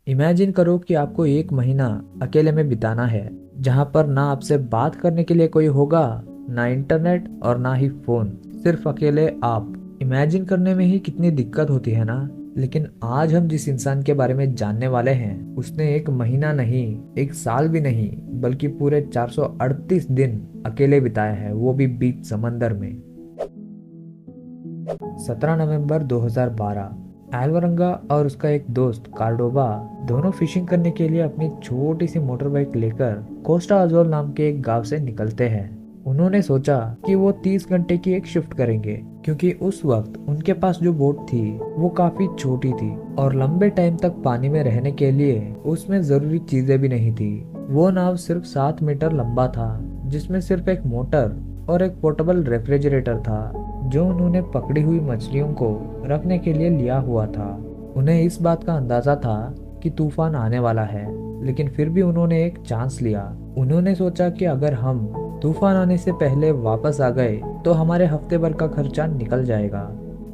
Imagine करो कि आपको एक महीना अकेले में बिताना है, जहां पर ना आपसे बात करने के लिए कोई होगा, ना इंटरनेट और ना ही फोन, सिर्फ अकेले आप। इमेजिन करने में ही कितनी दिक्कत होती है ना। लेकिन आज हम जिस इंसान के बारे में जानने वाले हैं, उसने एक महीना नहीं, एक साल भी नहीं, बल्कि पूरे 438 दिन अकेले बिताए हैं, वो भी बीच समंदर में। 17 नवंबर 2012 एल्वरंगा और उसका एक दोस्त कार्डोबा दोनों फिशिंग करने के लिए अपनी छोटी सी मोटर बाइक लेकर कोस्टा अजोल नाम के एक गांव से निकलते हैं। उन्होंने सोचा कि वो 30 घंटे की एक शिफ्ट करेंगे, क्योंकि उस वक्त उनके पास जो बोट थी वो काफी छोटी थी और लंबे टाइम तक पानी में रहने के लिए उसमें जरूरी चीजें भी नहीं थी। वो नाव सिर्फ 7 मीटर लंबा था, जिसमें सिर्फ एक मोटर और एक पोर्टेबल रेफ्रिजरेटर था, जो उन्होंने पकड़ी हुई मछलियों को रखने के लिए लिया हुआ था। उन्हें इस बात का अंदाजा था कि तूफान आने वाला है, लेकिन फिर भी उन्होंने एक चांस लिया। उन्होंने सोचा कि अगर हम तूफान आने से पहले वापस आ गए तो हमारे हफ्ते भर का खर्चा निकल जाएगा।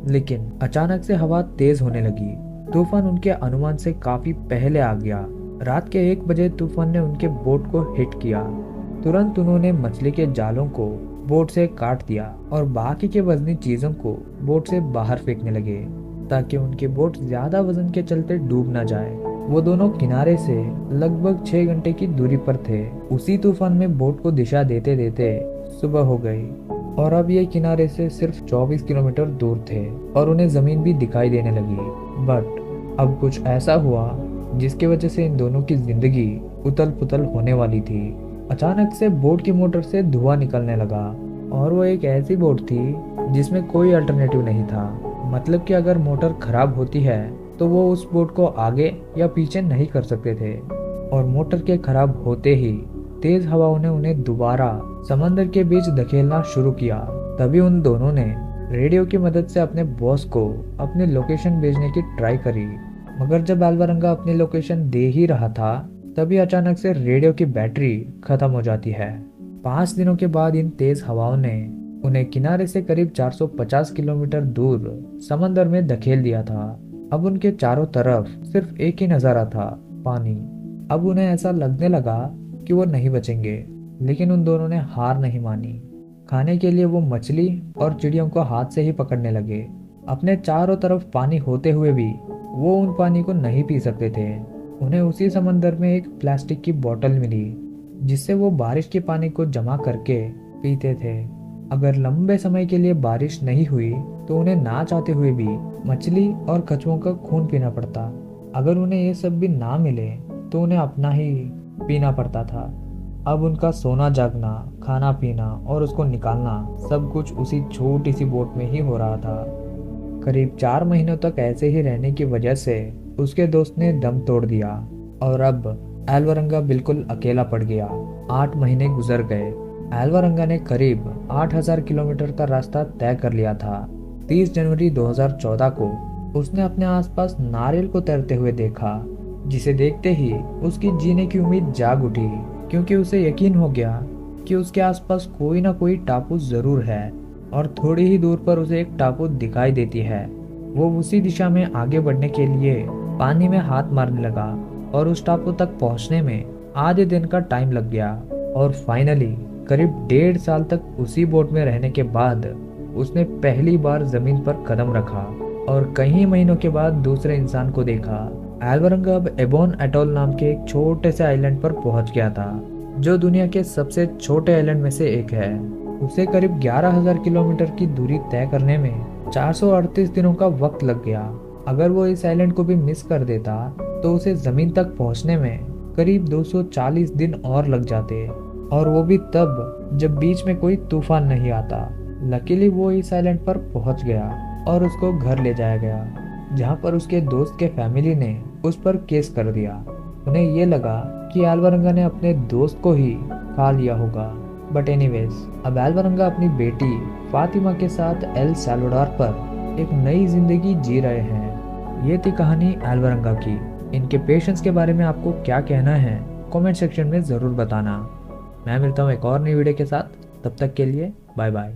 लेकिन अचानक से हवा तेज होने लगी। तूफान उनके अनुमान से काफी पहले आ गया। रात के 1 बजे तूफान ने उनके बोट को हिट किया। तुरंत उन्होंने मछली के जालों को बोट से काट दिया और बाकी के वजनी चीजों को बोट से बाहर फेंकने लगे, ताकि उनकी बोट ज्यादा वजन के चलते डूब ना जाए। वो दोनों किनारे से लगभग 6 घंटे की दूरी पर थे। उसी तूफान में बोट को दिशा देते देते सुबह हो गई और अब ये किनारे से सिर्फ 24 किलोमीटर दूर थे और उन्हें जमीन भी दिखाई देने लगी। बट अब कुछ ऐसा हुआ जिसकी वजह से इन दोनों की जिंदगी उथल पुथल होने वाली थी। अचानक से बोट की मोटर से धुआं निकलने लगा और वो एक ऐसी बोट थी जिसमें कोई अल्टरनेटिव नहीं था। मतलब कि अगर मोटर खराब होती है तो वो उस बोट को आगे या पीछे नहीं कर सकते थे। और मोटर के खराब होते ही तेज हवाओं ने उन्हें दोबारा समंदर के बीच धकेलना शुरू किया। तभी उन दोनों ने रेडियो की मदद से अपने बॉस को अपनी लोकेशन भेजने की ट्राई करी, मगर जब एल्वरंगा अपनी लोकेशन दे ही रहा था, तभी अचानक से रेडियो की बैटरी खत्म हो जाती है। 5 दिनों के बाद इन तेज हवाओं ने उन्हें किनारे से करीब 450 किलोमीटर दूर समंदर में धकेल दिया था। अब उनके चारों तरफ सिर्फ एक ही नजारा था, पानी। अब उन्हें ऐसा लगने लगा कि वो नहीं बचेंगे, लेकिन उन दोनों ने हार नहीं मानी। खाने के लिए वो मछली और चिड़ियों को हाथ से ही पकड़ने लगे। अपने चारों तरफ पानी होते हुए भी वो उन पानी को नहीं पी सकते थे। उन्हें उसी समंदर में एक प्लास्टिक की बोतल मिली, जिससे वो बारिश के पानी को जमा करके पीते थे। अगर लंबे समय के लिए बारिश नहीं हुई तो उन्हें ना चाहते हुए भी मछली और कछुओं का खून पीना पड़ता। अगर उन्हें ये सब भी ना मिले तो उन्हें अपना ही पीना पड़ता था। अब उनका सोना जागना, खाना पीना और उसको निकालना सब कुछ उसी छोटी सी बोट में ही हो रहा था। करीब 4 महीनों तक ऐसे ही रहने की वजह से उसके दोस्त ने दम तोड़ दिया और अब एल्वरंगा बिल्कुल अकेला पड़ गया। 8 महीने गुजर गए। एल्वरंगा ने करीब 8000 किलोमीटर का रास्ता तय कर लिया था। 30 जनवरी 2014 को उसने अपने आसपास नारियल को तैरते हुए देखा, जिसे देखते ही उसकी जीने की उम्मीद जाग उठी, क्योंकि उसे यकीन हो गया कि उसके आसपास कोई ना कोई टापू जरूर है और थोड़ी ही दूर पर उसे एक टापू दिखाई देती है। वो उसी दिशा में आगे बढ़ने के लिए पानी में हाथ मारने लगा और उस टापू तक पहुंचने में आधे दिन का टाइम लग गया। और फाइनली करीब 1.5 साल तक उसी बोट में रहने के बाद उसने पहली बार जमीन पर कदम रखा और कई महीनों के बाद दूसरे इंसान को देखा। एल्वरंगा अब एबोन एटोल नाम के एक छोटे से आइलैंड पर पहुंच गया था, जो दुनिया के सबसे छोटे आइलैंड में से एक है। उसे करीब 11,000 किलोमीटर की दूरी तय करने में 438 दिनों का वक्त लग गया। अगर वो इस आइलैंड को भी मिस कर देता तो उसे जमीन तक पहुंचने में करीब 240 दिन और लग जाते, और वो भी तब जब बीच में कोई तूफान नहीं आता। लकीली वो इस आइलैंड पर पहुंच गया और उसको घर ले जाया गया, जहां पर उसके दोस्त के फैमिली ने उस पर केस कर दिया। उन्हें ये लगा कि एल्वरंगा ने अपने दोस्त को ही खा लिया होगा। बट एनीवेज, अब एल्वरंगा अपनी बेटी फातिमा के साथ एल सैल्वाडोर पर एक नई जिंदगी जी रहे हैं। ये थी कहानी एल्वरंगा की। इनके पेशेंस के बारे में आपको क्या कहना है कमेंट सेक्शन में ज़रूर बताना। मैं मिलता हूँ एक और नई वीडियो के साथ। तब तक के लिए बाय बाय।